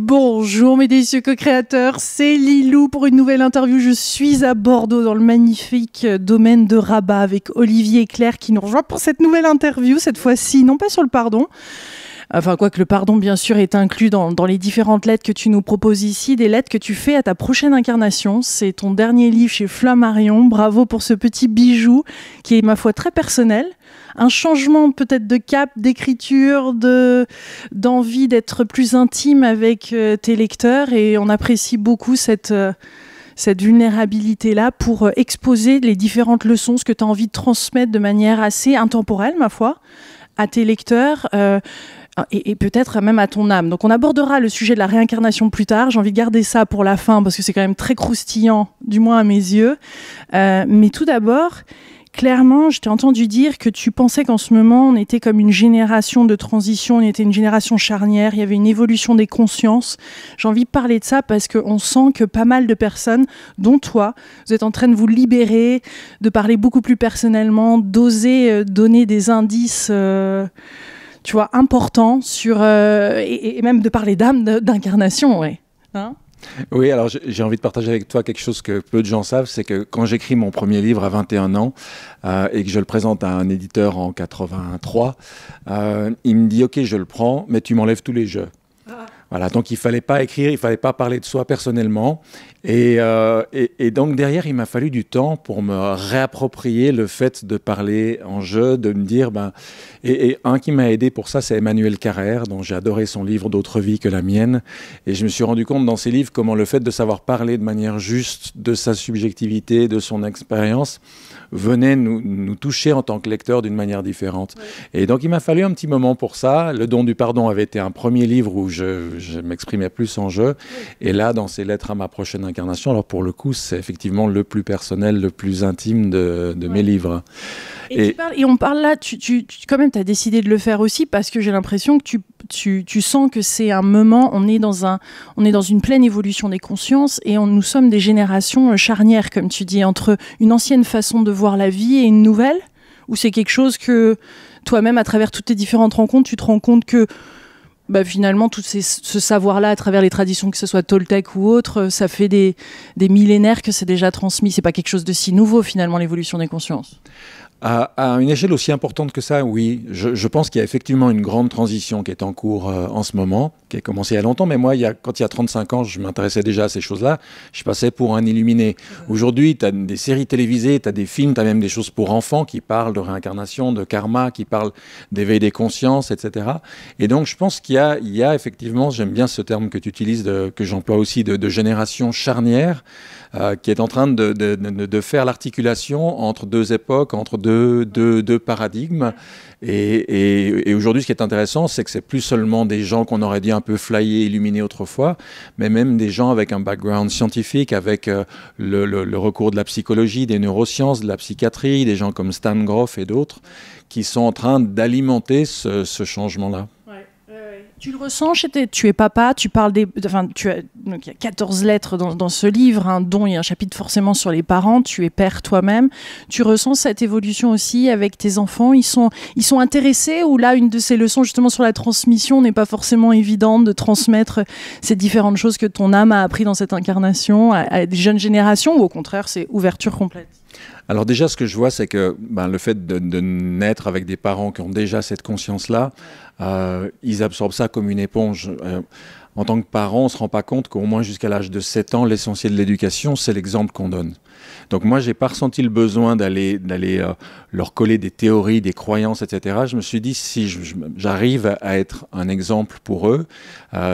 Bonjour mes délicieux co-créateurs, c'est Lilou pour une nouvelle interview. Je suis à Bordeaux dans le magnifique domaine de Rabat avec Olivier et Claire qui nous rejoignent pour cette nouvelle interview, cette fois-ci non pas sur le pardon. Enfin, quoique le pardon, bien sûr, est inclus dans les différentes lettres que tu nous proposes ici, des lettres que tu fais à ta prochaine incarnation. C'est ton dernier livre chez Flammarion. Bravo pour ce petit bijou qui est, ma foi, très personnel. Un changement peut-être de cap, d'écriture, d'envie d'être plus intime avec tes lecteurs. Et on apprécie beaucoup cette vulnérabilité-là pour exposer les différentes leçons, ce que tu as envie de transmettre de manière assez intemporelle, ma foi, à tes lecteurs. Et peut-être même à ton âme. Donc on abordera le sujet de la réincarnation plus tard. J'ai envie de garder ça pour la fin parce que c'est quand même très croustillant, du moins à mes yeux. Mais tout d'abord, clairement, je t'ai entendu dire que tu pensais qu'en ce moment, on était comme une génération de transition, on était une génération charnière, il y avait une évolution des consciences. J'ai envie de parler de ça parce qu'on sent que pas mal de personnes, dont toi, vous êtes en train de vous libérer, de parler beaucoup plus personnellement, d'oser donner des indices... tu vois, important sur et même de parler d'âme, d'incarnation, ouais. Hein? Oui, alors j'ai envie de partager avec toi quelque chose que peu de gens savent, c'est que quand j'écris mon premier livre à 21 ans et que je le présente à un éditeur en 83, il me dit « Ok, je le prends, mais tu m'enlèves tous les jeux ». Voilà, donc il fallait pas écrire, il fallait pas parler de soi personnellement. Et donc derrière, il m'a fallu du temps pour me réapproprier le fait de parler en jeu, de me dire... Et un qui m'a aidé pour ça, c'est Emmanuel Carrère, dont j'ai adoré son livre « D'autres vies que la mienne ». Et je me suis rendu compte dans ses livres comment le fait de savoir parler de manière juste de sa subjectivité, de son expérience, venait nous toucher en tant que lecteur d'une manière différente. Ouais. Et donc il m'a fallu un petit moment pour ça. Le don du pardon avait été un premier livre où je m'exprimais plus en jeu. Et là, dans ces lettres à ma prochaine incarnation, alors pour le coup, c'est effectivement le plus personnel, le plus intime de mes livres. Et on parle là, quand même, tu as décidé de le faire aussi parce que j'ai l'impression que tu sens que c'est un moment, on est dans une pleine évolution des consciences et nous sommes des générations charnières, comme tu dis, entre une ancienne façon de voir la vie et une nouvelle, ou c'est quelque chose que toi-même, à travers toutes tes différentes rencontres, tu te rends compte que finalement, tout ce savoir-là, à travers les traditions, que ce soit Toltec ou autre, ça fait des millénaires que c'est déjà transmis. C'est pas quelque chose de si nouveau, finalement, l'évolution des consciences. À une échelle aussi importante que ça, oui. Je pense qu'il y a effectivement une grande transition qui est en cours en ce moment, qui a commencé il y a longtemps. Mais moi, quand il y a 35 ans, je m'intéressais déjà à ces choses-là. Je passais pour un illuminé. Aujourd'hui, tu as des séries télévisées, tu as des films, tu as même des choses pour enfants qui parlent de réincarnation, de karma, qui parlent d'éveil des consciences, etc. Et donc, je pense qu'il y a effectivement, j'aime bien ce terme que tu utilises, que j'emploie aussi, de génération charnière, qui est en train de faire l'articulation entre deux époques, entre deux paradigmes. Et aujourd'hui, ce qui est intéressant, c'est que c'est plus seulement des gens qu'on aurait dit un peu flyés, illuminés autrefois, mais même des gens avec un background scientifique, avec le recours de la psychologie, des neurosciences, de la psychiatrie, des gens comme Stan Grof et d'autres, qui sont en train d'alimenter ce changement-là. Tu le ressens, tu es papa, tu parles donc il y a 14 lettres dans ce livre, dont il y a un chapitre forcément sur les parents, tu es père toi-même. Tu ressens cette évolution aussi avec tes enfants, ils sont intéressés, ou là, une de ces leçons justement sur la transmission n'est pas forcément évidente de transmettre ces différentes choses que ton âme a appris dans cette incarnation à des jeunes générations, ou au contraire, c'est ouverture complète? Alors déjà, ce que je vois, c'est que le fait de naître avec des parents qui ont déjà cette conscience-là, ils absorbent ça comme une éponge. En tant que parent, on ne se rend pas compte qu'au moins jusqu'à l'âge de 7 ans, l'essentiel de l'éducation, c'est l'exemple qu'on donne. Donc moi, je n'ai pas ressenti le besoin d'aller leur coller des théories, des croyances, etc. Je me suis dit, si j'arrive à être un exemple pour eux,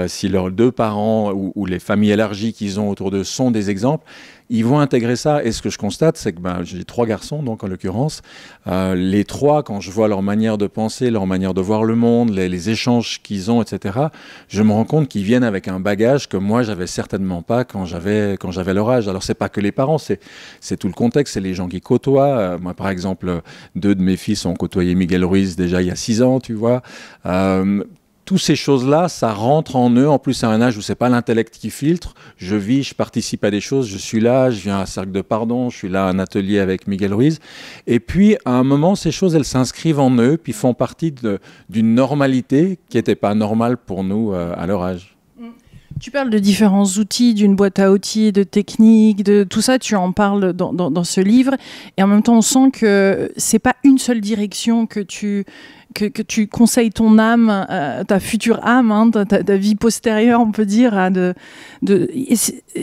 si leurs deux parents ou les familles élargies qu'ils ont autour d'eux sont des exemples, ils vont intégrer ça. Et ce que je constate, c'est que j'ai 3 garçons, donc en l'occurrence, les 3, quand je vois leur manière de penser, leur manière de voir le monde, les échanges qu'ils ont, etc., je me rends compte qu'ils viennent avec un bagage que moi, j'avais certainement pas quand j'avais leur âge. Alors, c'est pas que les parents, c'est tout le contexte, c'est les gens qui côtoient. Moi, par exemple, 2 de mes fils ont côtoyé Miguel Ruiz déjà il y a 6 ans, tu vois. Toutes ces choses-là, ça rentre en eux. En plus, c'est un âge où c'est pas l'intellect qui filtre. Je vis, je participe à des choses, je suis là, je viens à un cercle de pardon, je suis là à un atelier avec Miguel Ruiz. Et puis, à un moment, ces choses, elles s'inscrivent en eux, puis font partie d'une normalité qui n'était pas normale pour nous à leur âge. Tu parles de différents outils, d'une boîte à outils, de techniques, de tout ça, tu en parles dans ce livre. Et en même temps, on sent que c'est pas une seule direction que tu conseilles ton âme, ta future âme, hein, ta vie postérieure, on peut dire. Il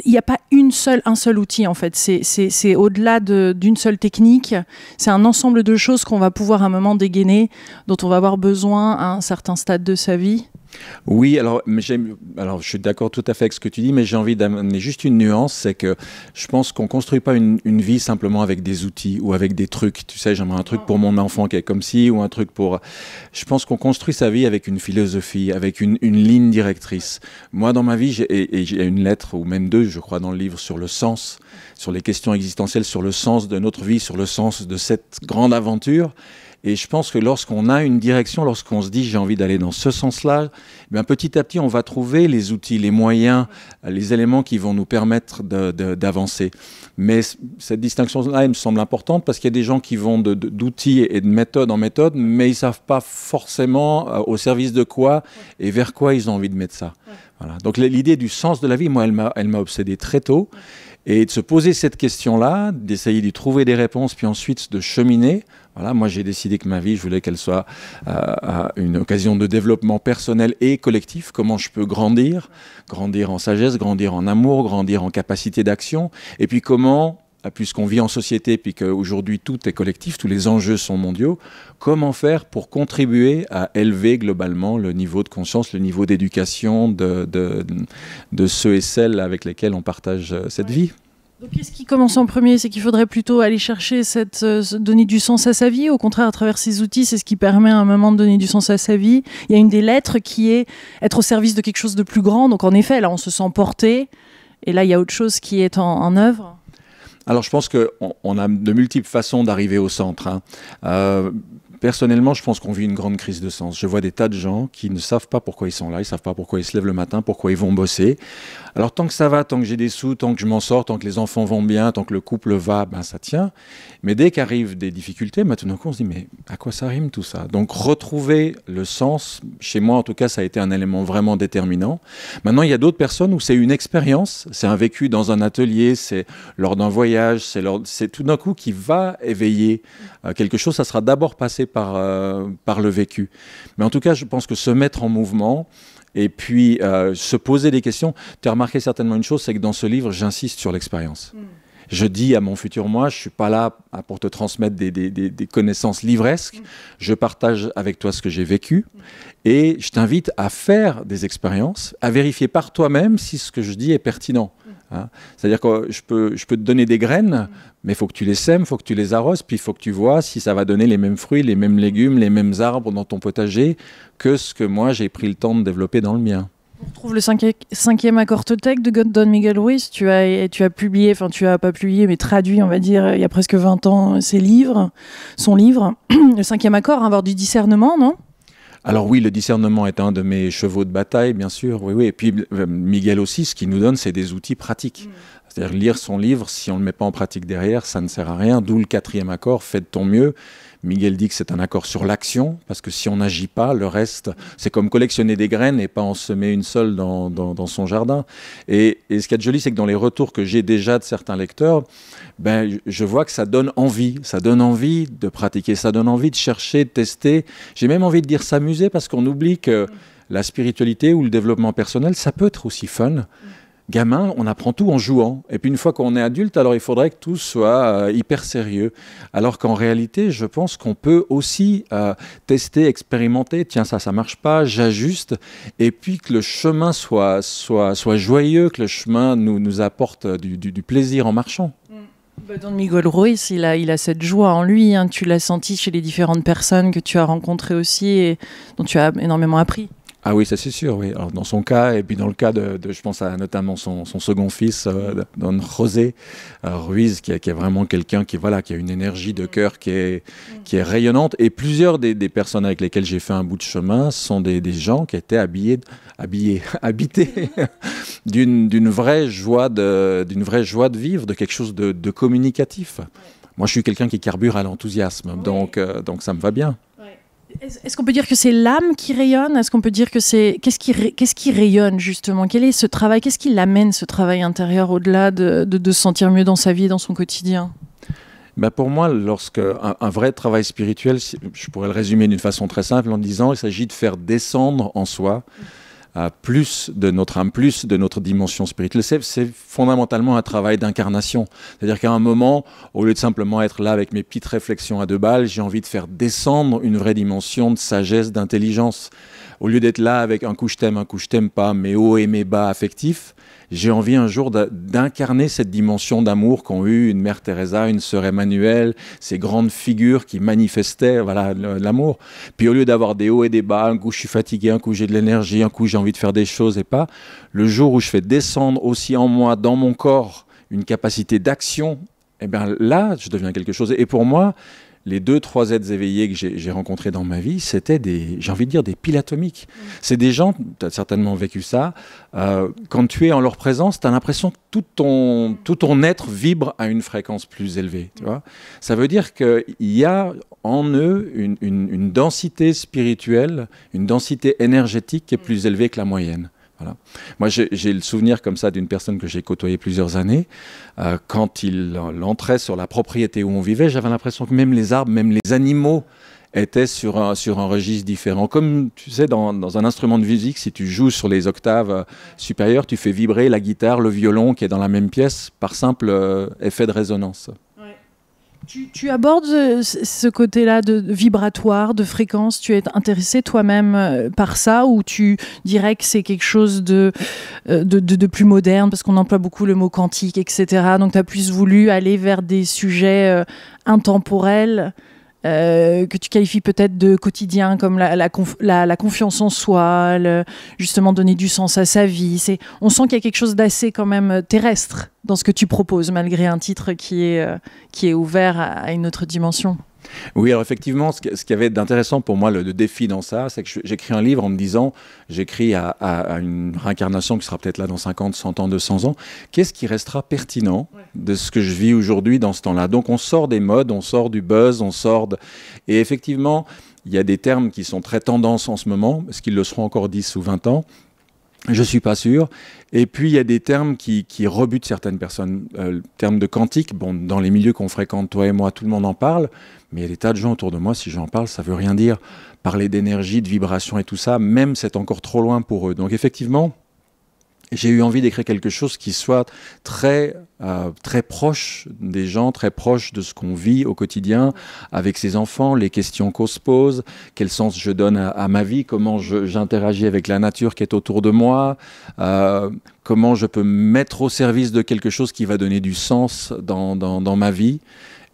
n'y a pas un seul outil, en fait. C'est au-delà d'une seule technique. C'est un ensemble de choses qu'on va pouvoir à un moment dégainer, dont on va avoir besoin à un certain stade de sa vie. Oui, alors je suis d'accord tout à fait avec ce que tu dis, mais j'ai envie d'amener juste une nuance, c'est que je pense qu'on ne construit pas une vie simplement avec des outils ou avec des trucs. Tu sais, j'aimerais un truc pour mon enfant qui est comme ci, ou un truc pour... Je pense qu'on construit sa vie avec une philosophie, avec une ligne directrice. Moi, dans ma vie, j'ai une lettre, ou même deux, je crois, dans le livre, sur le sens, sur les questions existentielles, sur le sens de notre vie, sur le sens de cette grande aventure. Et je pense que lorsqu'on a une direction, lorsqu'on se dit j'ai envie d'aller dans ce sens-là, eh bien, petit à petit, on va trouver les outils, les moyens, les éléments qui vont nous permettre d'avancer. Mais cette distinction-là, elle me semble importante parce qu'il y a des gens qui vont d'outils et de méthode en méthode, mais ils ne savent pas forcément au service de quoi et vers quoi ils ont envie de mettre ça. Voilà. Donc l'idée du sens de la vie, moi, elle m'a obsédé très tôt. Et de se poser cette question-là, d'essayer d'y trouver des réponses, puis ensuite de cheminer. Voilà, moi, j'ai décidé que ma vie, je voulais qu'elle soit une occasion de développement personnel et collectif. Comment je peux grandir en sagesse, grandir en amour, grandir en capacité d'action. Et puis comment, puisqu'on vit en société, puis qu'aujourd'hui tout est collectif, tous les enjeux sont mondiaux, comment faire pour contribuer à élever globalement le niveau de conscience, le niveau d'éducation de ceux et celles avec lesquels on partage cette vie. Donc, qu'est-ce qui commence en premier? C'est qu'il faudrait plutôt aller chercher donner du sens à sa vie. Au contraire, à travers ces outils, c'est ce qui permet à un moment de donner du sens à sa vie. Il y a une des lettres qui est être au service de quelque chose de plus grand. Donc, en effet, là, on se sent porté. Et là, il y a autre chose qui est en œuvre. Alors, je pense qu'on a de multiples façons d'arriver au centre, hein. Personnellement, je pense qu'on vit une grande crise de sens. Je vois des tas de gens qui ne savent pas pourquoi ils sont là, ils ne savent pas pourquoi ils se lèvent le matin, pourquoi ils vont bosser. Alors tant que ça va, tant que j'ai des sous, tant que je m'en sors, tant que les enfants vont bien, tant que le couple va, ben ça tient. Mais dès qu'arrivent des difficultés, ben, tout d'un coup on se dit mais à quoi ça rime tout ça? Donc retrouver le sens, chez moi en tout cas, ça a été un élément vraiment déterminant. Maintenant il y a d'autres personnes où c'est une expérience, c'est un vécu dans un atelier, c'est lors d'un voyage, c'est tout d'un coup qui va éveiller quelque chose. Ça sera d'abord passé par le vécu. Mais en tout cas, je pense que se mettre en mouvement et puis se poser des questions. Tu as remarqué certainement une chose, c'est que dans ce livre, j'insiste sur l'expérience. Je dis à mon futur moi, je ne suis pas là pour te transmettre des connaissances livresques. Je partage avec toi ce que j'ai vécu et je t'invite à faire des expériences, à vérifier par toi-même si ce que je dis est pertinent. Hein. C'est-à-dire que je peux te donner des graines, mais il faut que tu les sèmes, il faut que tu les arroses, puis il faut que tu vois si ça va donner les mêmes fruits, les mêmes légumes, les mêmes arbres dans ton potager que ce que moi j'ai pris le temps de développer dans le mien. On retrouve le cinquième accord Toltec de Don Miguel Ruiz. Tu as publié, enfin tu as pas publié, mais traduit, on va dire, il y a presque 20 ans, son livre. Le cinquième accord, avoir du discernement, non ? Alors oui, le discernement est un de mes chevaux de bataille, bien sûr. Oui, oui. Et puis Miguel aussi, ce qu'il nous donne, c'est des outils pratiques. C'est-à-dire lire son livre, si on ne le met pas en pratique derrière, ça ne sert à rien. D'où le quatrième accord, fais de ton mieux. Miguel dit que c'est un accord sur l'action, parce que si on n'agit pas, le reste, c'est comme collectionner des graines et pas en semer une seule dans son jardin. Et ce qui est joli, c'est que dans les retours que j'ai déjà de certains lecteurs, ben, je vois que ça donne envie de pratiquer, ça donne envie de chercher, de tester. J'ai même envie de dire s'amuser, parce qu'on oublie que la spiritualité ou le développement personnel, ça peut être aussi fun. Gamin, on apprend tout en jouant. Et puis une fois qu'on est adulte, alors il faudrait que tout soit hyper sérieux. Alors qu'en réalité, je pense qu'on peut aussi tester, expérimenter. Tiens, ça marche pas, j'ajuste. Et puis que le chemin soit joyeux, que le chemin nous apporte du plaisir en marchant. Don Miguel Ruiz, il a cette joie en lui. Hein. Tu l'as senti chez les différentes personnes que tu as rencontrées aussi et dont tu as énormément appris. Ah oui, ça c'est sûr, oui. Alors, dans son cas, et puis dans le cas de je pense à notamment son second fils, Don José Ruiz, qui est vraiment quelqu'un qui a une énergie de cœur qui est rayonnante. Et plusieurs des personnes avec lesquelles j'ai fait un bout de chemin sont des gens qui étaient habités d'une vraie joie de vivre, de quelque chose de communicatif. Moi, je suis quelqu'un qui carbure à l'enthousiasme, donc ça me va bien. Est-ce qu'on peut dire que c'est l'âme qui rayonne? Est-ce qu'on peut dire que c'est... Qu'est-ce qui rayonne, justement? Quel est ce travail? Qu'est-ce qui l'amène, ce travail intérieur, au-delà de se sentir mieux dans sa vie, dans son quotidien? Ben pour moi, lorsque un vrai travail spirituel, je pourrais le résumer d'une façon très simple en disant il s'agit de faire descendre en soi plus de notre âme, plus de notre dimension spirituelle. C'est fondamentalement un travail d'incarnation. C'est-à-dire qu'à un moment, au lieu de simplement être là avec mes petites réflexions à deux balles, j'ai envie de faire descendre une vraie dimension de sagesse, d'intelligence. Au lieu d'être là avec un coup je t'aime pas, mes hauts et mes bas affectifs, j'ai envie un jour d'incarner cette dimension d'amour qu'ont eu une mère Teresa, une sœur Emmanuelle, ces grandes figures qui manifestaient voilà, l'amour. Puis au lieu d'avoir des hauts et des bas, un coup je suis fatigué, un coup j'ai de l'énergie, un coup j'ai envie de faire des choses et pas, le jour où je fais descendre aussi en moi, dans mon corps, une capacité d'action, eh bien là, je deviens quelque chose. Et pour moi, les 2-3 êtres éveillés que j'ai rencontrés dans ma vie, c'était j'ai envie de dire, des piles atomiques. C'est des gens, tu as certainement vécu ça, quand tu es en leur présence, tu as l'impression que tout ton être vibre à une fréquence plus élevée. Tu vois, ça veut dire qu'il y a en eux une densité spirituelle, une densité énergétique qui est plus élevée que la moyenne. Voilà. Moi, j'ai le souvenir comme ça d'une personne que j'ai côtoyée plusieurs années. Quand il entrait sur la propriété où on vivait, j'avais l'impression que même les arbres, même les animaux étaient sur un registre différent. Comme, tu sais, dans un instrument de musique, si tu joues sur les octaves supérieures, tu fais vibrer la guitare, le violon qui est dans la même pièce par simple effet de résonance. Tu abordes ce côté-là de vibratoire, de fréquence. Tu es intéressé toi-même par ça, ou tu dirais que c'est quelque chose de plus moderne, parce qu'on emploie beaucoup le mot quantique, etc. Donc tu as plus voulu aller vers des sujets intemporels que tu qualifies peut-être de quotidien, comme la confiance en soi, justement donner du sens à sa vie. On sent qu'il y a quelque chose d'assez quand même terrestre dans ce que tu proposes, malgré un titre qui est ouvert à une autre dimension. Oui, alors effectivement, ce qu'il y avait d'intéressant pour moi, le défi dans ça, c'est que j'écris un livre en me disant, j'écris à une réincarnation qui sera peut-être là dans 50, 100 ans, 200 ans, qu'est-ce qui restera pertinent de ce que je vis aujourd'hui dans ce temps-là? Donc on sort des modes, on sort du buzz, Et effectivement, il y a des termes qui sont très tendances en ce moment, est-ce qu'ils le seront encore 10 ou 20 ans? Je ne suis pas sûr. Et puis, il y a des termes qui rebutent certaines personnes. Le terme de quantique, bon, dans les milieux qu'on fréquente, toi et moi, tout le monde en parle. Mais il y a des tas de gens autour de moi, si j'en parle, ça ne veut rien dire. Parler d'énergie, de vibration et tout ça, même c'est encore trop loin pour eux. Donc effectivement, j'ai eu envie d'écrire quelque chose qui soit très proche des gens, très proche de ce qu'on vit au quotidien avec ses enfants, les questions qu'on se pose, quel sens je donne à ma vie, comment j'interagis avec la nature qui est autour de moi, comment je peux me mettre au service de quelque chose qui va donner du sens dans ma vie.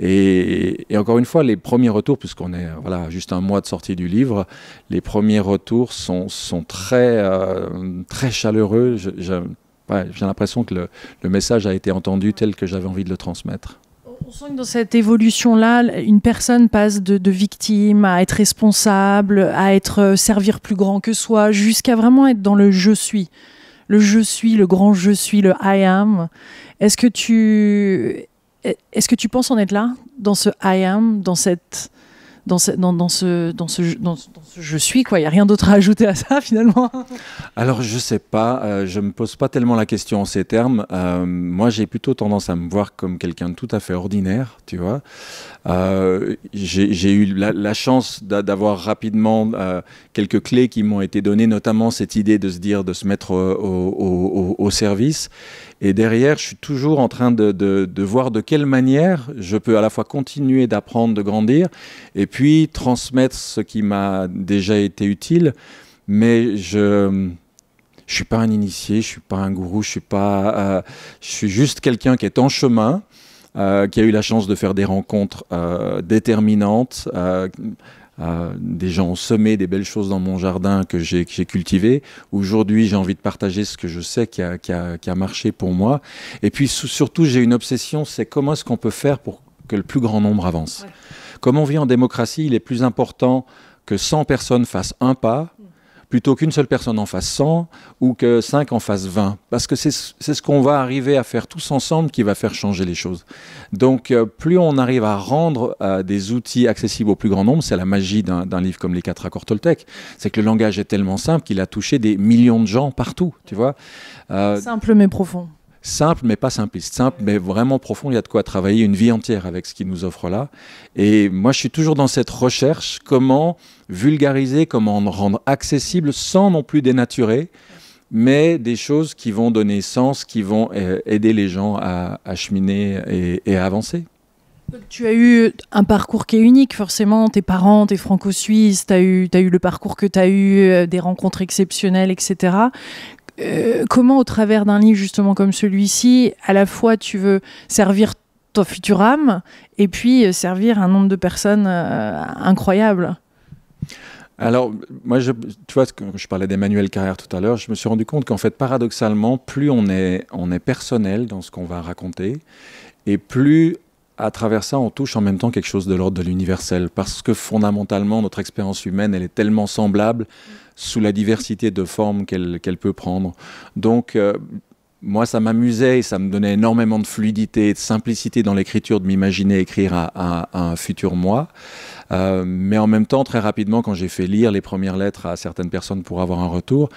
Et encore une fois, les premiers retours, puisqu'on est juste un mois de sortie du livre, les premiers retours sont très chaleureux. J'ai l'impression que le message a été entendu tel que j'avais envie de le transmettre. On sent que dans cette évolution-là, une personne passe de victime à être responsable, à être servir plus grand que soi, jusqu'à vraiment être dans le « je suis ». Le « je suis », le grand « je suis », le « I am ». Est-ce que tu penses en être là, dans ce I am, dans ce je suis, quoi? Il n'y a rien d'autre à ajouter à ça, finalement. Alors, je ne sais pas. Je ne me pose pas tellement la question en ces termes. Moi, j'ai plutôt tendance à me voir comme quelqu'un de tout à fait ordinaire, tu vois. J'ai eu la chance d'avoir rapidement quelques clés qui m'ont été données, notamment cette idée de se mettre au service. Et derrière, je suis toujours en train de voir de quelle manière je peux à la fois continuer d'apprendre, de grandir, et puis transmettre ce qui m'a déjà été utile. Mais je suis pas un initié, je suis pas un gourou, je suis juste quelqu'un qui est en chemin, qui a eu la chance de faire des rencontres déterminantes. Des gens ont semé des belles choses dans mon jardin que j'ai cultivé. Aujourd'hui, j'ai envie de partager ce que je sais qui a marché pour moi. Et puis surtout, j'ai une obsession, c'est comment est-ce qu'on peut faire pour que le plus grand nombre avance. Ouais. Comme on vit en démocratie, il est plus important que 100 personnes fassent un pas plutôt qu'une seule personne en fasse 100 ou que 5 en fassent 20. Parce que c'est ce qu'on va arriver à faire tous ensemble qui va faire changer les choses. Donc, plus on arrive à rendre des outils accessibles au plus grand nombre, c'est la magie d'un livre comme Les 4 accords Toltec. C'est que le langage est tellement simple qu'il a touché des millions de gens partout, tu vois. Simple mais profond. Simple, mais pas simpliste. Simple, mais vraiment profond. Il y a de quoi travailler une vie entière avec ce qu'il nous offre là. Et moi, je suis toujours dans cette recherche. Comment vulgariser, comment rendre accessible sans non plus dénaturer, mais des choses qui vont donner sens, qui vont aider les gens à cheminer et à avancer. Tu as eu un parcours qui est unique, forcément. Tes parents, t'es franco-suisse, tu as eu le parcours que tu as eu, des rencontres exceptionnelles, etc. Comment, au travers d'un livre justement comme celui-ci, à la fois tu veux servir ton futur âme et puis servir un nombre de personnes incroyables? Alors, moi, tu vois, quand je parlais d'Emmanuel Carrère tout à l'heure, je me suis rendu compte qu'en fait, paradoxalement, plus on est personnel dans ce qu'on va raconter, et plus, à travers ça, on touche en même temps quelque chose de l'ordre de l'universel, parce que fondamentalement, notre expérience humaine, elle est tellement semblable sous la diversité de formes qu'elle peut prendre. Donc, moi, ça m'amusait et ça me donnait énormément de fluidité et de simplicité dans l'écriture de m'imaginer écrire à un futur moi. Mais en même temps, très rapidement, quand j'ai fait lire les premières lettres à certaines personnes pour avoir un retour,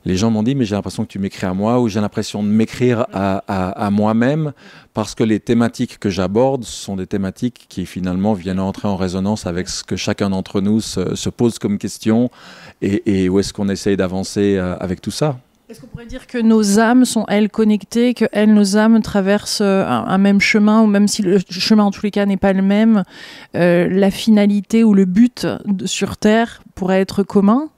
les gens m'ont dit « mais j'ai l'impression que tu m'écris à moi » ou « j'ai l'impression de m'écrire à moi-même » parce que les thématiques que j'aborde sont des thématiques qui finalement viennent entrer en résonance avec ce que chacun d'entre nous se pose comme question et où est-ce qu'on essaye d'avancer avec tout ça. Est-ce qu'on pourrait dire que nos âmes sont, elles, connectées, que elles, nos âmes traversent un même chemin, ou même si le chemin, en tous les cas, n'est pas le même, la finalité ou le but sur Terre pourrait être commun?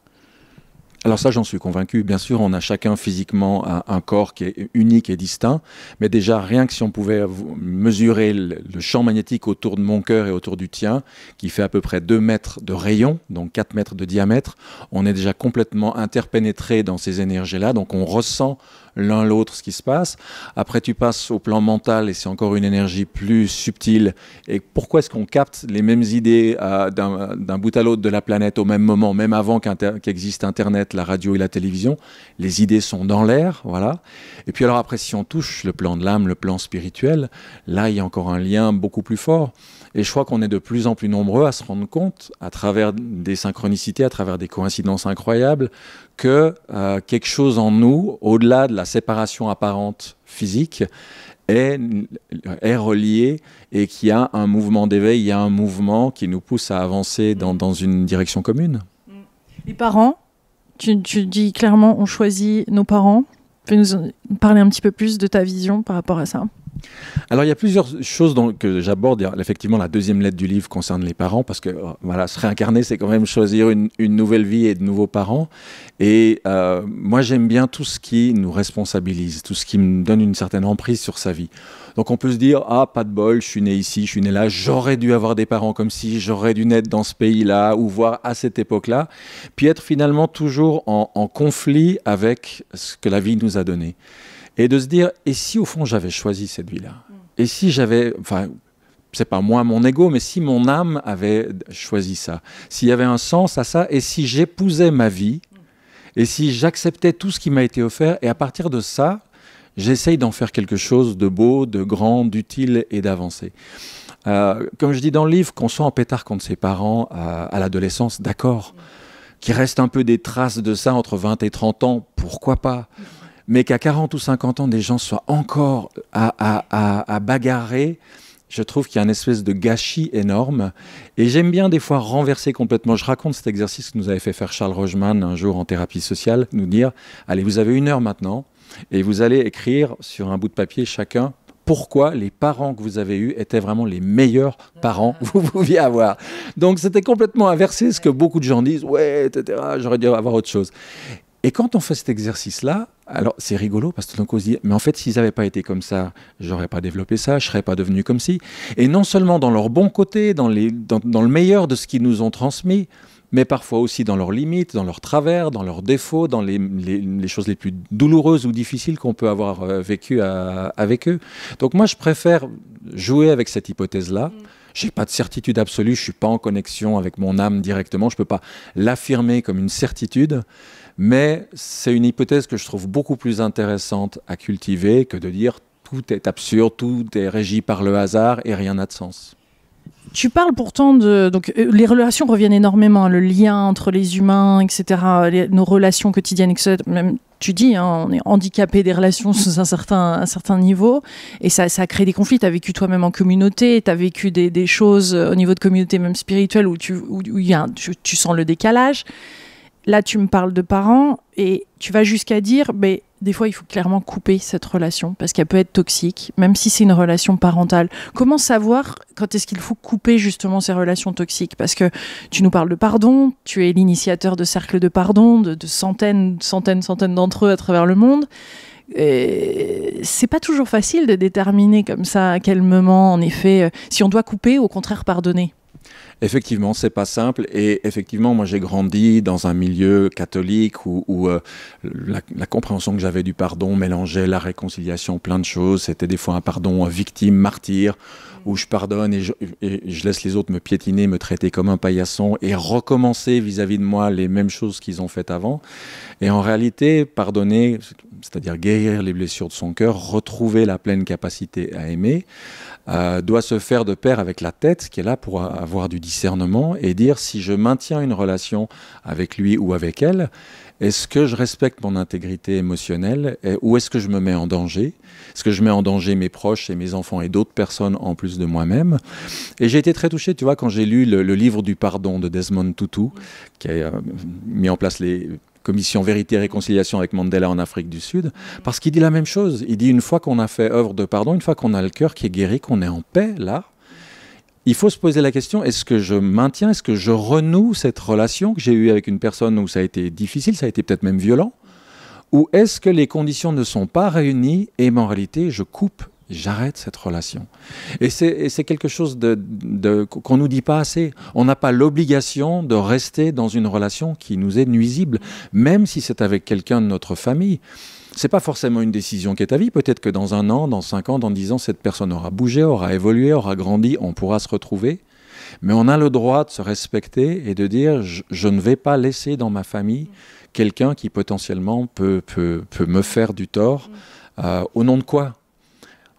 Alors ça, j'en suis convaincu. Bien sûr, on a chacun physiquement un corps qui est unique et distinct, mais déjà, rien que si on pouvait mesurer le champ magnétique autour de mon cœur et autour du tien, qui fait à peu près 2 mètres de rayon, donc 4 mètres de diamètre, on est déjà complètement interpénétré dans ces énergies-là, donc on ressent l'un l'autre ce qui se passe. Après, tu passes au plan mental et c'est encore une énergie plus subtile. Et pourquoi est-ce qu'on capte les mêmes idées d'un bout à l'autre de la planète au même moment, même avant qu'existe Internet, la radio et la télévision? Les idées sont dans l'air, voilà. Et puis alors après, si on touche le plan de l'âme, le plan spirituel, là, il y a encore un lien beaucoup plus fort. Et je crois qu'on est de plus en plus nombreux à se rendre compte, à travers des synchronicités, à travers des coïncidences incroyables, que quelque chose en nous, au-delà de la séparation apparente physique, est relié et qu'il y a un mouvement d'éveil, il y a un mouvement qui nous pousse à avancer dans une direction commune. Les parents, tu dis clairement, on choisit nos parents. Tu peux nous parler un petit peu plus de ta vision par rapport à ça? Alors, il y a plusieurs choses que j'aborde. Effectivement, la deuxième lettre du livre concerne les parents, parce que voilà, se réincarner, c'est quand même choisir une nouvelle vie et de nouveaux parents. Et moi, j'aime bien tout ce qui nous responsabilise, tout ce qui me donne une certaine emprise sur sa vie. Donc, on peut se dire, ah, pas de bol, je suis né ici, je suis né là, j'aurais dû avoir des parents comme ci, j'aurais dû naître dans ce pays-là, ou voir à cette époque-là, puis être finalement toujours en conflit avec ce que la vie nous a donné. Et de se dire, et si au fond j'avais choisi cette vie-là? Et si j'avais, enfin, c'est pas moi mon ego, mais si mon âme avait choisi ça, s'il y avait un sens à ça, et si j'épousais ma vie, et si j'acceptais tout ce qui m'a été offert, et à partir de ça, j'essaye d'en faire quelque chose de beau, de grand, d'utile et d'avancer. Comme je dis dans le livre, qu'on soit en pétard contre ses parents à l'adolescence, d'accord. Qu'il reste un peu des traces de ça entre 20 et 30 ans, pourquoi pas? Mais qu'à 40 ou 50 ans, des gens soient encore à bagarrer, je trouve qu'il y a une espèce de gâchis énorme. Et j'aime bien des fois renverser complètement. Je raconte cet exercice que nous avait fait faire Charles Rogeman un jour en thérapie sociale, nous dire, allez, vous avez 1 heure maintenant, et vous allez écrire sur un bout de papier chacun pourquoi les parents que vous avez eus étaient vraiment les meilleurs parents que vous pouviez avoir. Donc c'était complètement inversé ce que beaucoup de gens disent, ouais, etc., j'aurais dû avoir autre chose. Et quand on fait cet exercice-là, alors c'est rigolo parce que tout d'un coup on se dit, mais en fait s'ils n'avaient pas été comme ça, j'aurais pas développé ça, je serais pas devenu comme ci. Et non seulement dans leur bon côté, dans le meilleur de ce qu'ils nous ont transmis, mais parfois aussi dans leurs limites, dans leurs travers, dans leurs défauts, dans les choses les plus douloureuses ou difficiles qu'on peut avoir vécues avec eux. Donc moi je préfère jouer avec cette hypothèse-là, J'ai pas de certitude absolue, je suis pas en connexion avec mon âme directement, je peux pas l'affirmer comme une certitude, mais c'est une hypothèse que je trouve beaucoup plus intéressante à cultiver que de dire tout est absurde, tout est régi par le hasard et rien n'a de sens. Tu parles pourtant de... Donc, les relations reviennent énormément, hein, le lien entre les humains, etc., nos relations quotidiennes, etc. Même, tu dis, hein, on est handicapé des relations sous un certain niveau, et ça crée des conflits. Tu as vécu toi-même en communauté, tu as vécu des choses au niveau de communauté, même spirituelle, où tu sens le décalage. Là, tu me parles de parents, et tu vas jusqu'à dire... Mais, des fois, il faut clairement couper cette relation parce qu'elle peut être toxique, même si c'est une relation parentale. Comment savoir quand est-ce qu'il faut couper justement ces relations toxiques? Parce que tu nous parles de pardon, tu es l'initiateur de cercles de pardon, de centaines d'entre eux à travers le monde. C'est pas toujours facile de déterminer comme ça à quel moment, en effet, si on doit couper ou au contraire pardonner. Effectivement, c'est pas simple. Et effectivement, moi, j'ai grandi dans un milieu catholique où la compréhension que j'avais du pardon mélangeait la réconciliation, plein de choses. C'était des fois un pardon victime, martyr, où je pardonne et je laisse les autres me piétiner, me traiter comme un paillasson et recommencer vis-à-vis de moi les mêmes choses qu'ils ont faites avant. Et en réalité, pardonner, c'est-à-dire guérir les blessures de son cœur, retrouver la pleine capacité à aimer, doit se faire de pair avec la tête qui est là pour avoir du discernement et dire si je maintiens une relation avec lui ou avec elle, est-ce que je respecte mon intégrité émotionnelle ou est-ce que je me mets en danger? Est-ce que je mets en danger mes proches et mes enfants et d'autres personnes en plus de moi-même? Et j'ai été très touché, tu vois, quand j'ai lu le livre du pardon de Desmond Tutu, qui a mis en place les commissions Vérité et Réconciliation avec Mandela en Afrique du Sud, parce qu'il dit la même chose. Il dit une fois qu'on a fait œuvre de pardon, une fois qu'on a le cœur qui est guéri, qu'on est en paix, là, il faut se poser la question, est-ce que je maintiens, est-ce que je renoue cette relation que j'ai eue avec une personne où ça a été difficile, ça a été peut-être même violent, ou est-ce que les conditions ne sont pas réunies et en réalité je coupe, j'arrête cette relation. Et c'est quelque chose qu'on ne nous dit pas assez. On n'a pas l'obligation de rester dans une relation qui nous est nuisible, même si c'est avec quelqu'un de notre famille. C'est pas forcément une décision qui est à vie. Peut-être que dans 1 an, dans 5 ans, dans 10 ans, cette personne aura bougé, aura évolué, aura grandi, on pourra se retrouver. Mais on a le droit de se respecter et de dire je ne vais pas laisser dans ma famille quelqu'un qui potentiellement peut me faire du tort. Au nom de quoi ?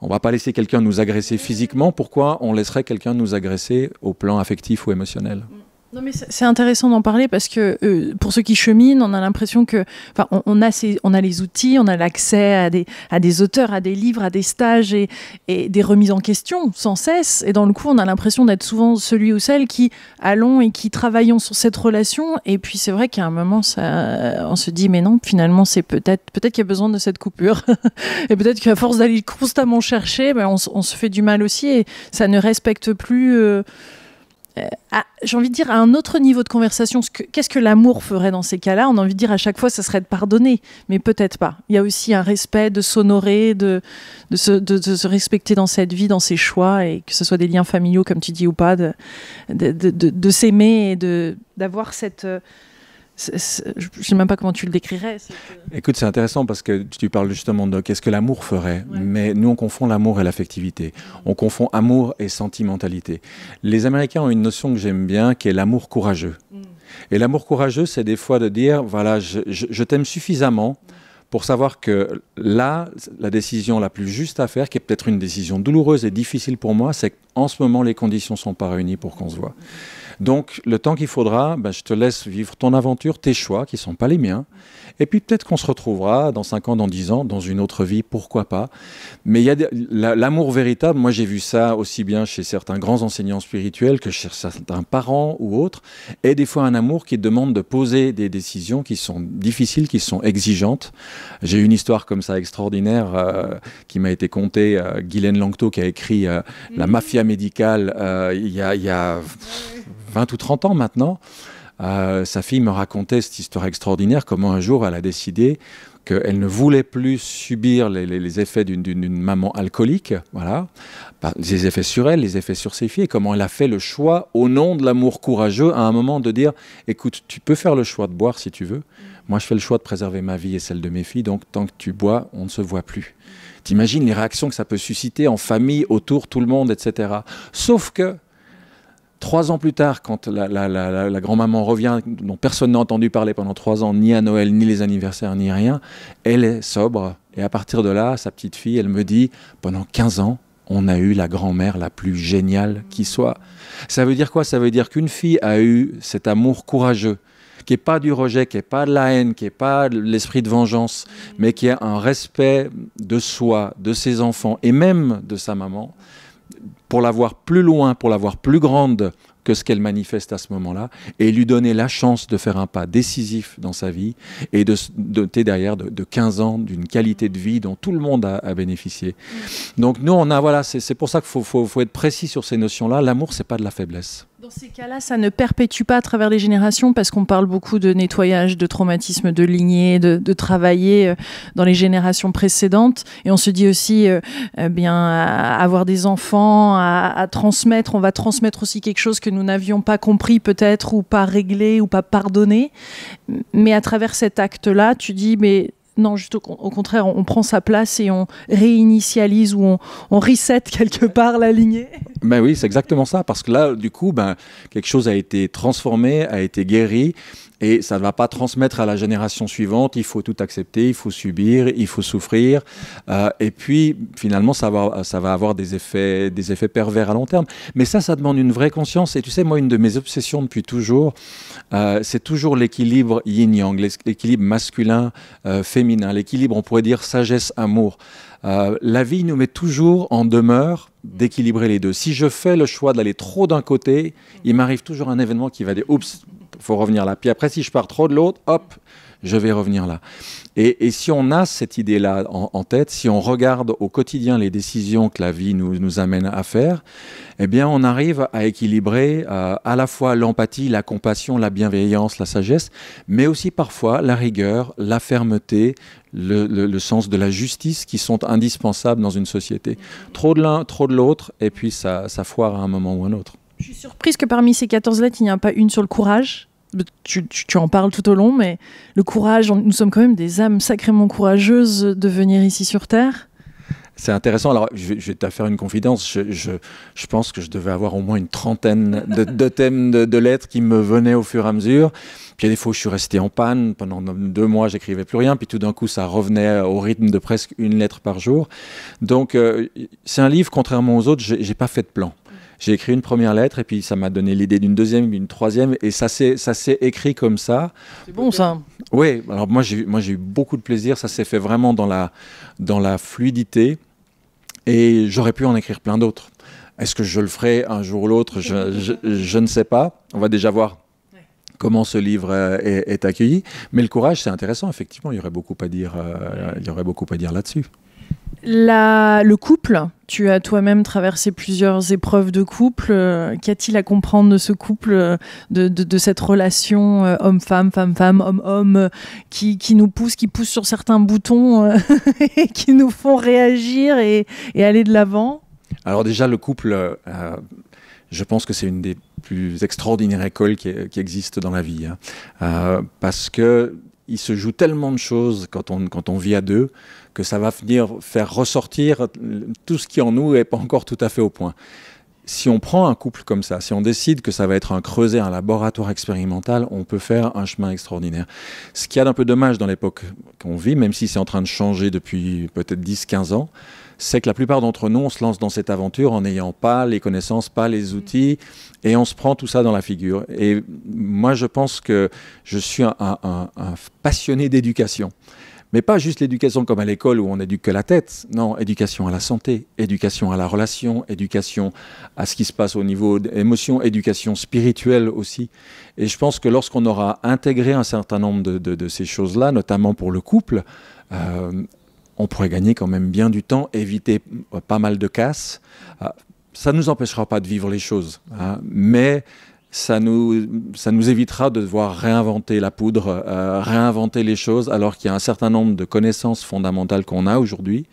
On ne va pas laisser quelqu'un nous agresser physiquement. Pourquoi on laisserait quelqu'un nous agresser au plan affectif ou émotionnel ? Non mais c'est intéressant d'en parler parce que pour ceux qui cheminent, on a l'impression que, enfin, on a les outils, on a l'accès à des auteurs, à des livres, à des stages et des remises en question sans cesse. Et dans le coup, on a l'impression d'être souvent celui ou celle qui allons et qui travaillons sur cette relation. Et puis c'est vrai qu'à un moment, on se dit mais non, finalement c'est peut-être qu'il y a besoin de cette coupure. Et peut-être qu'à force d'aller constamment chercher, on se fait du mal aussi et ça ne respecte plus. J'ai envie de dire à un autre niveau de conversation, qu'est-ce que l'amour ferait dans ces cas-là? On a envie de dire à chaque fois, ça serait de pardonner, mais peut-être pas. Il y a aussi un respect, de s'honorer, de se respecter dans cette vie, dans ses choix, et que ce soit des liens familiaux, comme tu dis, ou pas, de s'aimer et d'avoir cette... je ne sais même pas comment tu le décrirais. Écoute, c'est intéressant parce que tu parles justement de qu'est-ce que l'amour ferait. Ouais. Mais nous, on confond l'amour et l'affectivité. On confond amour et sentimentalité. Les Américains ont une notion que j'aime bien, qui est l'amour courageux. Et l'amour courageux, c'est des fois de dire, voilà, je t'aime suffisamment pour savoir que là, la décision la plus juste à faire, qui est peut-être une décision douloureuse et difficile pour moi, c'est qu'en ce moment, les conditions ne sont pas réunies pour qu'on se voit. Donc, le temps qu'il faudra, je te laisse vivre ton aventure, tes choix, qui ne sont pas les miens. Et puis, peut-être qu'on se retrouvera dans 5 ans, dans 10 ans, dans une autre vie, pourquoi pas. Mais il y a l'amour véritable. Moi, j'ai vu ça aussi bien chez certains grands enseignants spirituels que chez certains parents ou autres. Et des fois, un amour qui demande de poser des décisions qui sont difficiles, qui sont exigeantes. J'ai une histoire comme ça extraordinaire qui m'a été contée. Ghislaine Langto, qui a écrit La mafia médicale il y a 20 ou 30 ans maintenant. Sa fille me racontait cette histoire extraordinaire, comment un jour elle a décidé qu'elle ne voulait plus subir les effets d'une maman alcoolique, voilà, les effets sur elle, les effets sur ses filles, et comment elle a fait le choix, au nom de l'amour courageux, à un moment de dire, écoute, tu peux faire le choix de boire si tu veux, moi je fais le choix de préserver ma vie et celle de mes filles, donc tant que tu bois, on ne se voit plus. T'imagines les réactions que ça peut susciter en famille, autour, tout le monde, etc. Sauf que 3 ans plus tard, quand la grand-maman revient, dont personne n'a entendu parler pendant 3 ans, ni à Noël, ni les anniversaires, ni rien, elle est sobre. Et à partir de là, sa petite fille, elle me dit, pendant 15 ans, on a eu la grand-mère la plus géniale qui soit. Ça veut dire quoi? Ça veut dire qu'une fille a eu cet amour courageux, qui n'est pas du rejet, qui n'est pas de la haine, qui n'est pas de l'esprit de vengeance, mais qui a un respect de soi, de ses enfants et même de sa maman, pour la voir plus loin, pour la voir plus grande que ce qu'elle manifeste à ce moment-là, et lui donner la chance de faire un pas décisif dans sa vie et de doter derrière de 15 ans d'une qualité de vie dont tout le monde a bénéficié. Donc nous, on a, voilà, c'est pour ça qu'il faut être précis sur ces notions-là. L'amour, c'est pas de la faiblesse. Dans ces cas-là, ça ne perpétue pas à travers les générations, parce qu'on parle beaucoup de nettoyage, de traumatisme, de lignée, de travailler dans les générations précédentes. Et on se dit aussi, avoir des enfants, à transmettre, on va transmettre aussi quelque chose que nous n'avions pas compris peut-être, ou pas réglé, ou pas pardonné. Mais à travers cet acte-là, tu dis, mais... Non, juste au contraire, on prend sa place et on réinitialise ou on reset quelque part la lignée. Ben oui, c'est exactement ça. Parce que là, du coup, quelque chose a été transformé, a été guéri. Et ça ne va pas transmettre à la génération suivante. Il faut tout accepter, il faut subir, il faut souffrir. Et puis, finalement, ça va avoir des effets pervers à long terme. Mais ça demande une vraie conscience. Et tu sais, moi, une de mes obsessions depuis toujours, c'est toujours l'équilibre yin-yang, l'équilibre masculin-féminin, l'équilibre, on pourrait dire, sagesse-amour. La vie nous met toujours en demeure d'équilibrer les deux. Si je fais le choix d'aller trop d'un côté, il m'arrive toujours un événement qui va dire « Oups !» il faut revenir là. Puis après, si je pars trop de l'autre, hop, je vais revenir là. Et si on a cette idée-là en tête, si on regarde au quotidien les décisions que la vie nous amène à faire, eh bien, on arrive à équilibrer à la fois l'empathie, la compassion, la bienveillance, la sagesse, mais aussi parfois la rigueur, la fermeté, le sens de la justice qui sont indispensables dans une société. Trop de l'un, trop de l'autre, et puis ça foire à un moment ou un autre. Je suis surprise que parmi ces 14 lettres, il n'y a pas une sur le courage. Tu en parles tout au long, mais le courage, nous sommes quand même des âmes sacrément courageuses de venir ici sur Terre. C'est intéressant. Alors, je vais te faire une confidence. Je pense que je devais avoir au moins une trentaine de thèmes de lettres qui me venaient au fur et à mesure. Puis il y a des fois où je suis resté en panne. Pendant 2 mois, j'écrivais plus rien. Puis tout d'un coup, ça revenait au rythme de presque une lettre par jour. Donc, c'est un livre, contrairement aux autres, j'ai pas fait de plan. J'ai écrit une première lettre et puis ça m'a donné l'idée d'une deuxième, d'une troisième et ça s'est écrit comme ça. C'est bon ça. Oui, alors moi j'ai eu beaucoup de plaisir, ça s'est fait vraiment dans la fluidité et j'aurais pu en écrire plein d'autres. Est-ce que je le ferai un jour ou l'autre? Je ne sais pas. On va déjà voir comment ce livre est accueilli. Mais le courage, c'est intéressant, effectivement, il y aurait beaucoup à dire là-dessus. Le couple, tu as toi-même traversé plusieurs épreuves de couple. Qu'y a-t-il à comprendre de ce couple, de cette relation homme-femme, femme-femme, homme-homme, qui nous pousse, qui pousse sur certains boutons et qui nous font réagir et aller de l'avant? Alors déjà, le couple, je pense que c'est une des plus extraordinaires écoles qui existent dans la vie. Parce que il se joue tellement de choses quand on vit à deux que ça va venir faire ressortir tout ce qui en nous n'est pas encore tout à fait au point. Si on prend un couple comme ça, si on décide que ça va être un creuset, un laboratoire expérimental, on peut faire un chemin extraordinaire. Ce qu'il y a d'un peu dommage dans l'époque qu'on vit, même si c'est en train de changer depuis peut-être 10-15 ans, c'est que la plupart d'entre nous, on se lance dans cette aventure en n'ayant pas les connaissances, pas les outils, et on se prend tout ça dans la figure. Et moi, je pense que je suis un passionné d'éducation. Mais pas juste l'éducation comme à l'école où on n'éduque que la tête. Non, éducation à la santé, éducation à la relation, éducation à ce qui se passe au niveau émotion, éducation spirituelle aussi. Et je pense que lorsqu'on aura intégré un certain nombre de ces choses-là, notamment pour le couple, on pourrait gagner quand même bien du temps, éviter pas mal de casses. Ça ne nous empêchera pas de vivre les choses, mais ça nous évitera de devoir réinventer la poudre, réinventer les choses, alors qu'il y a un certain nombre de connaissances fondamentales qu'on a aujourd'hui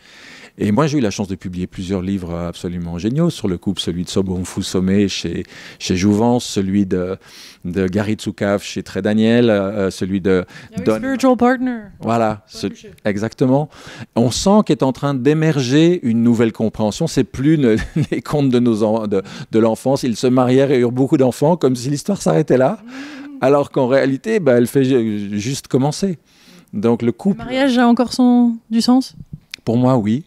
Et moi, j'ai eu la chance de publier plusieurs livres absolument géniaux sur le couple, celui de Sobonfu Somé chez Jouvence, celui de Gary Tsukav chez Très Daniel, celui de Don... Spiritual Partner. Voilà, exactement. On sent qu'est en train d'émerger une nouvelle compréhension. C'est plus les contes de l'enfance. Ils se marièrent et eurent beaucoup d'enfants, comme si l'histoire s'arrêtait là, alors qu'en réalité, elle fait juste commencer. Donc le couple... Le mariage a encore du sens ? Pour moi, oui.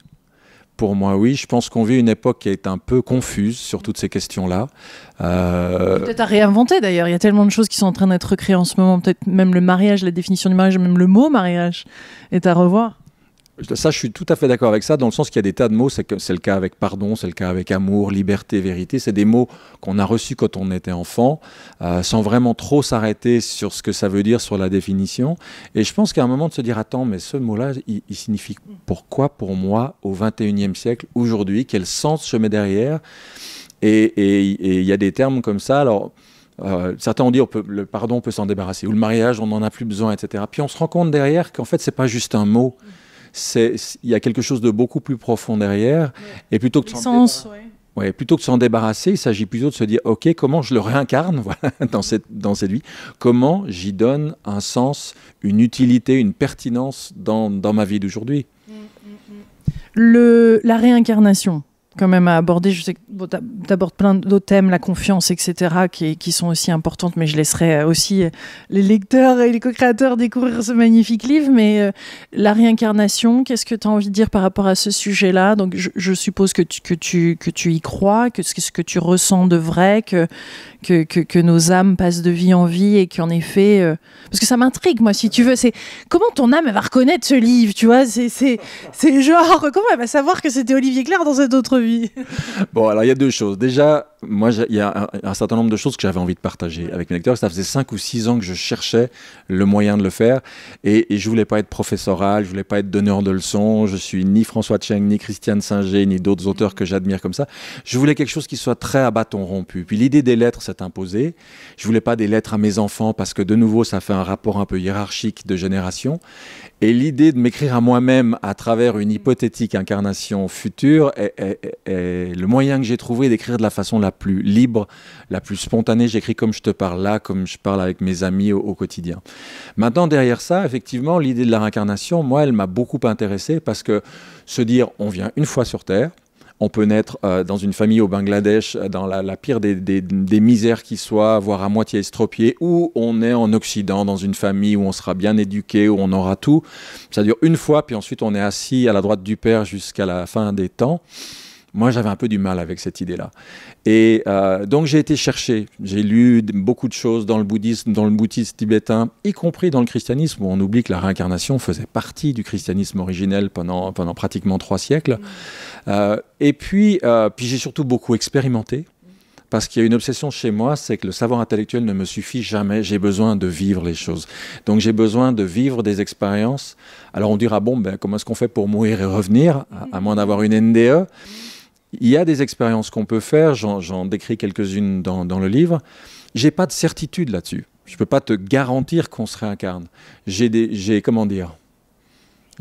Pour moi, oui. Je pense qu'on vit une époque qui est un peu confuse sur toutes ces questions-là. Peut-être à réinventer, d'ailleurs. Il y a tellement de choses qui sont en train d'être recréées en ce moment. Peut-être même le mariage, la définition du mariage, même le mot mariage est à revoir. Ça, je suis tout à fait d'accord avec ça, dans le sens qu'il y a des tas de mots. C'est le cas avec pardon, c'est le cas avec amour, liberté, vérité. C'est des mots qu'on a reçus quand on était enfant, sans vraiment trop s'arrêter sur ce que ça veut dire, sur la définition. Et je pense qu'à un moment de se dire, attends, mais ce mot-là, il signifie pourquoi pour moi, au XXIe siècle, aujourd'hui, quel sens je mets derrière? Et il y a des termes comme ça. Alors, certains ont dit le pardon, on peut s'en débarrasser, ou le mariage, on n'en a plus besoin, etc. Puis on se rend compte derrière qu'en fait, c'est pas juste un mot. Il y a quelque chose de beaucoup plus profond derrière. Et plutôt que plutôt que de s'en débarrasser, il s'agit plutôt de se dire, OK, comment je le réincarne dans cette vie? Comment j'y donne un sens, une utilité, une pertinence dans ma vie d'aujourd'hui? La réincarnation, quand même à aborder, je sais que tu abordes plein d'autres thèmes, la confiance, etc., qui sont aussi importantes, mais je laisserai aussi les lecteurs et les co-créateurs découvrir ce magnifique livre. Mais la réincarnation, qu'est-ce que tu as envie de dire par rapport à ce sujet-là? Donc je suppose que tu y crois, que ce que tu ressens de vrai, que nos âmes passent de vie en vie, et qu'en effet... parce que ça m'intrigue, moi, si tu veux, c'est comment ton âme, elle va reconnaître ce livre, tu vois? C'est genre, comment elle va savoir que c'était Olivier Clerc dans cette autre vie? Bon, alors il y a deux choses. Déjà, moi, il y a un certain nombre de choses que j'avais envie de partager avec mes lecteurs. Ça faisait 5 ou 6 ans que je cherchais le moyen de le faire. Et je ne voulais pas être professoral, je ne voulais pas être donneur de leçons. Je suis ni François Tcheng, ni Christiane Singer, ni d'autres auteurs que j'admire comme ça. Je voulais quelque chose qui soit très à bâton rompu. Puis l'idée des lettres s'est imposée. Je ne voulais pas des lettres à mes enfants parce que, de nouveau, ça fait un rapport un peu hiérarchique de génération. Et l'idée de m'écrire à moi-même à travers une hypothétique incarnation future est le moyen que j'ai trouvé d'écrire de la façon la plus libre, la plus spontanée. J'écris comme je te parle là, comme je parle avec mes amis au quotidien. Maintenant, derrière ça, effectivement, l'idée de la réincarnation, moi, elle m'a beaucoup intéressé parce que se dire, on vient une fois sur Terre, on peut naître dans une famille au Bangladesh, dans la pire des misères qui soient, voire à moitié estropiée, ou on est en Occident, dans une famille où on sera bien éduqué, où on aura tout. Ça dure une fois, puis ensuite on est assis à la droite du Père jusqu'à la fin des temps. Moi, j'avais un peu du mal avec cette idée-là. Et donc, j'ai été chercher. J'ai lu beaucoup de choses dans le bouddhisme tibétain, y compris dans le christianisme, où on oublie que la réincarnation faisait partie du christianisme originel pendant pratiquement 3 siècles. Et puis j'ai surtout beaucoup expérimenté. Parce qu'il y a une obsession chez moi, c'est que le savoir intellectuel ne me suffit jamais. J'ai besoin de vivre les choses. Donc j'ai besoin de vivre des expériences. Alors on dira, bon, comment est-ce qu'on fait pour mourir et revenir, à moins d'avoir une NDE? Il y a des expériences qu'on peut faire, j'en décris quelques-unes dans le livre. J'ai pas de certitude là-dessus. Je peux pas te garantir qu'on se réincarne.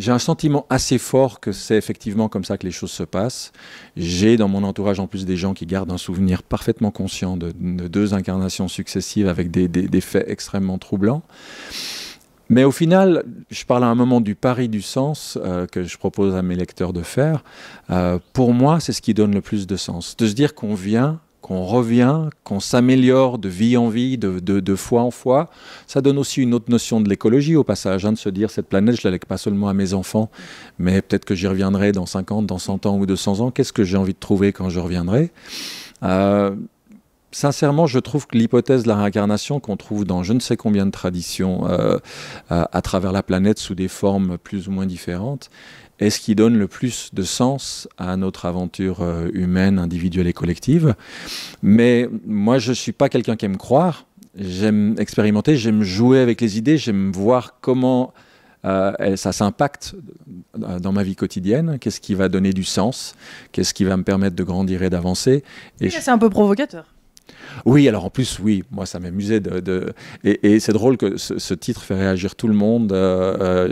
J'ai un sentiment assez fort que c'est effectivement comme ça que les choses se passent. J'ai dans mon entourage en plus des gens qui gardent un souvenir parfaitement conscient de 2 incarnations successives avec des faits extrêmement troublants. Mais au final, je parle à un moment du pari du sens que je propose à mes lecteurs de faire. Pour moi, c'est ce qui donne le plus de sens. De se dire qu'on vient, qu'on revient, qu'on s'améliore de vie en vie, de foi en foi. Ça donne aussi une autre notion de l'écologie au passage, de se dire cette planète, je ne la lègue pas seulement à mes enfants, mais peut-être que j'y reviendrai dans 50, dans 100 ans ou 200 ans. Qu'est-ce que j'ai envie de trouver quand je reviendrai? Sincèrement, je trouve que l'hypothèse de la réincarnation qu'on trouve dans je ne sais combien de traditions à travers la planète sous des formes plus ou moins différentes est ce qui donne le plus de sens à notre aventure humaine, individuelle et collective. Mais moi, je ne suis pas quelqu'un qui aime croire. J'aime expérimenter, j'aime jouer avec les idées, j'aime voir comment ça s'impacte dans ma vie quotidienne. Qu'est-ce qui va donner du sens? Qu'est-ce qui va me permettre de grandir et d'avancer? C'est un peu provocateur. Oui, alors en plus, oui, moi ça m'amusait et c'est drôle que ce titre fait réagir tout le monde.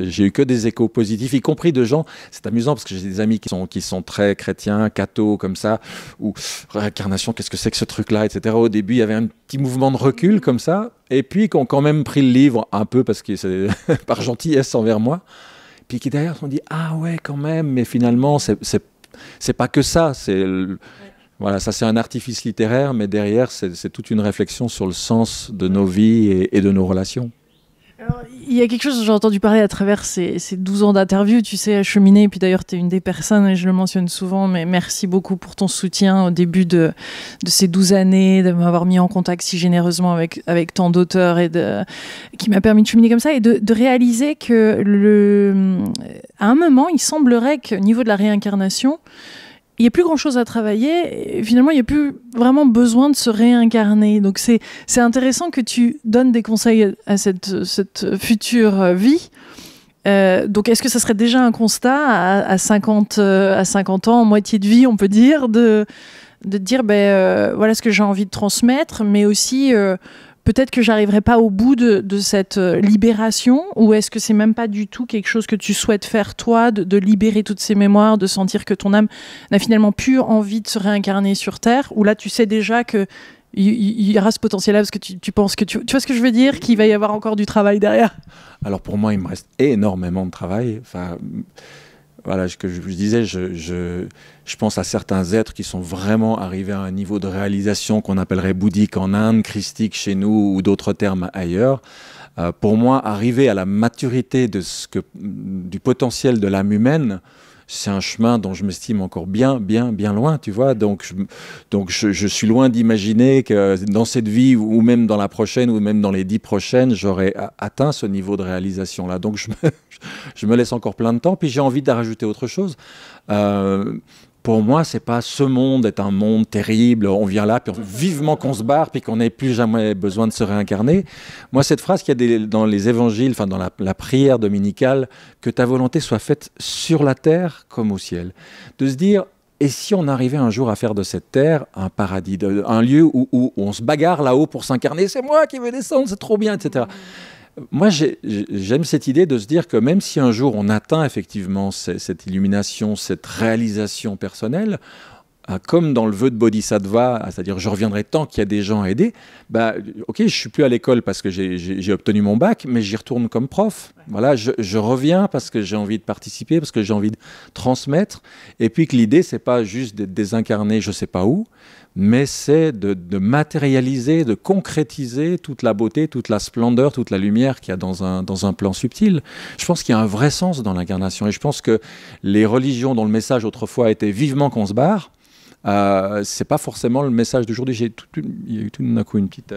J'ai eu que des échos positifs, y compris de gens. C'est amusant parce que j'ai des amis qui sont très chrétiens, cathos comme ça, ou réincarnation, qu'est-ce que c'est que ce truc-là, etc. Au début, il y avait un petit mouvement de recul comme ça, et puis qui ont quand même pris le livre un peu parce que c'est par gentillesse envers moi, puis qui derrière se sont dit ah ouais quand même, mais finalement c'est pas que ça, voilà, ça c'est un artifice littéraire, mais derrière c'est toute une réflexion sur le sens de nos vies et de nos relations. Alors, il y a quelque chose que j'ai entendu parler à travers ces 12 ans d'interview, tu sais, acheminé, et puis d'ailleurs tu es une des personnes, et je le mentionne souvent, mais merci beaucoup pour ton soutien au début de ces 12 années, de m'avoir mis en contact si généreusement avec tant d'auteurs, qui m'a permis de cheminer comme ça, et de réaliser que à un moment, il semblerait qu'au niveau de la réincarnation, il n'y a plus grand-chose à travailler, et finalement, il n'y a plus vraiment besoin de se réincarner. Donc, c'est intéressant que tu donnes des conseils à cette future vie. Donc, est-ce que ça serait déjà un constat à 50 ans, en moitié de vie, on peut dire, de dire, voilà ce que j'ai envie de transmettre, mais aussi... peut-être que j'arriverai pas au bout de cette libération, ou est-ce que c'est même pas du tout quelque chose que tu souhaites faire toi, de libérer toutes ces mémoires, de sentir que ton âme n'a finalement plus envie de se réincarner sur Terre, ou là tu sais déjà que il y aura ce potentiel-là parce que tu penses que tu vois ce que je veux dire, qu'il va y avoir encore du travail derrière? Alors pour moi, il me reste énormément de travail. Enfin, voilà, ce que je disais, je pense à certains êtres qui sont vraiment arrivés à un niveau de réalisation qu'on appellerait bouddhique en Inde, christique chez nous ou d'autres termes ailleurs. Pour moi, arriver à la maturité du potentiel de l'âme humaine, c'est un chemin dont je m'estime encore bien loin, tu vois. Donc je suis loin d'imaginer que dans cette vie, ou même dans la prochaine, ou même dans les 10 prochaines, j'aurai atteint ce niveau de réalisation-là. Donc je me laisse encore plein de temps, puis j'ai envie de rajouter autre chose. Pour moi, c'est pas ce monde est un monde terrible, on vient là, puis vivement qu'on se barre, puis qu'on n'ait plus jamais besoin de se réincarner. Moi, cette phrase qu'il y a dans les évangiles, enfin dans la prière dominicale, que ta volonté soit faite sur la terre comme au ciel. De se dire, et si on arrivait un jour à faire de cette terre un paradis, un lieu où on se bagarre là-haut pour s'incarner, c'est moi qui veux descendre, c'est trop bien, etc. Moi, j'aime cette idée de se dire que même si un jour on atteint effectivement cette illumination, cette réalisation personnelle, comme dans le vœu de Bodhisattva, c'est-à-dire je reviendrai tant qu'il y a des gens à aider, ok, je ne suis plus à l'école parce que j'ai obtenu mon bac, mais j'y retourne comme prof. Voilà, je reviens parce que j'ai envie de participer, parce que j'ai envie de transmettre, et puis que l'idée, c'est pas juste d'être désincarné je ne sais pas où, mais c'est de matérialiser, de concrétiser toute la beauté, toute la splendeur, toute la lumière qu'il y a dans un plan subtil. Je pense qu'il y a un vrai sens dans l'incarnation, et je pense que les religions dont le message autrefois était vivement qu'on se barre, c'est pas forcément le message d'aujourd'hui. Il y a eu tout d'un coup une petite...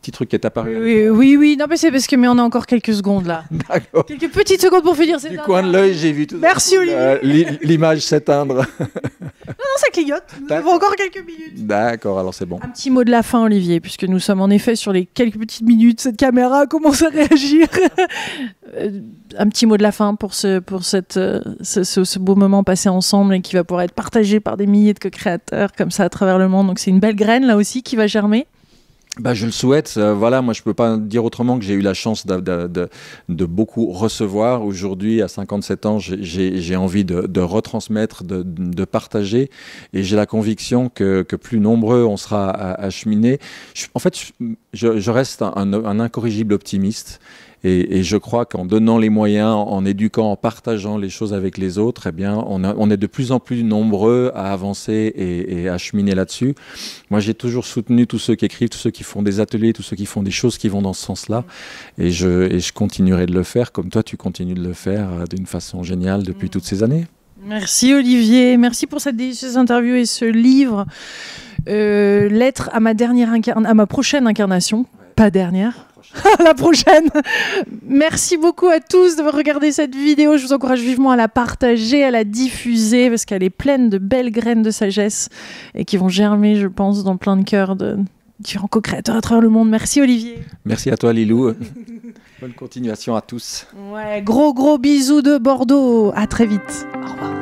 petit truc qui est apparu. Oui, non mais c'est parce que on a encore quelques secondes là. D'accord. Quelques petites secondes pour finir. Du coin de l'œil, j'ai vu tout. Merci Olivier. L'image s'éteindre. Non, ça clignote. Nous avons encore quelques minutes. D'accord, alors c'est bon. Un petit mot de la fin, Olivier, puisque nous sommes en effet sur les quelques petites minutes. Cette caméra commence à réagir. Un petit mot de la fin pour ce beau moment passé ensemble et qui va pouvoir être partagé par des milliers de co-créateurs comme ça à travers le monde. Donc c'est une belle graine là aussi qui va germer. Je le souhaite. Voilà, moi, je peux pas dire autrement que j'ai eu la chance de beaucoup recevoir. Aujourd'hui, à 57 ans, j'ai envie de retransmettre, de partager. Et j'ai la conviction que plus nombreux on sera à cheminer. En fait, je reste un incorrigible optimiste. Et je crois qu'en donnant les moyens, en éduquant, en partageant les choses avec les autres, eh bien, on est de plus en plus nombreux à avancer et à cheminer là-dessus. Moi, j'ai toujours soutenu tous ceux qui écrivent, tous ceux qui font des ateliers, tous ceux qui font des choses qui vont dans ce sens-là. Et je continuerai de le faire, comme toi, tu continues de le faire d'une façon géniale depuis toutes ces années. Merci Olivier, merci pour cette délicieuse interview et ce livre. Lettre à ma prochaine incarnation, pas dernière. La prochaine. Merci beaucoup à tous d'avoir regardé cette vidéo. Je vous encourage vivement à la partager, à la diffuser parce qu'elle est pleine de belles graines de sagesse et qui vont germer, je pense, dans plein de cœurs de différents co-créateurs à travers le monde. Merci Olivier. Merci à toi Lilou. Bonne continuation à tous. Ouais, gros bisous de Bordeaux. À très vite. Au revoir.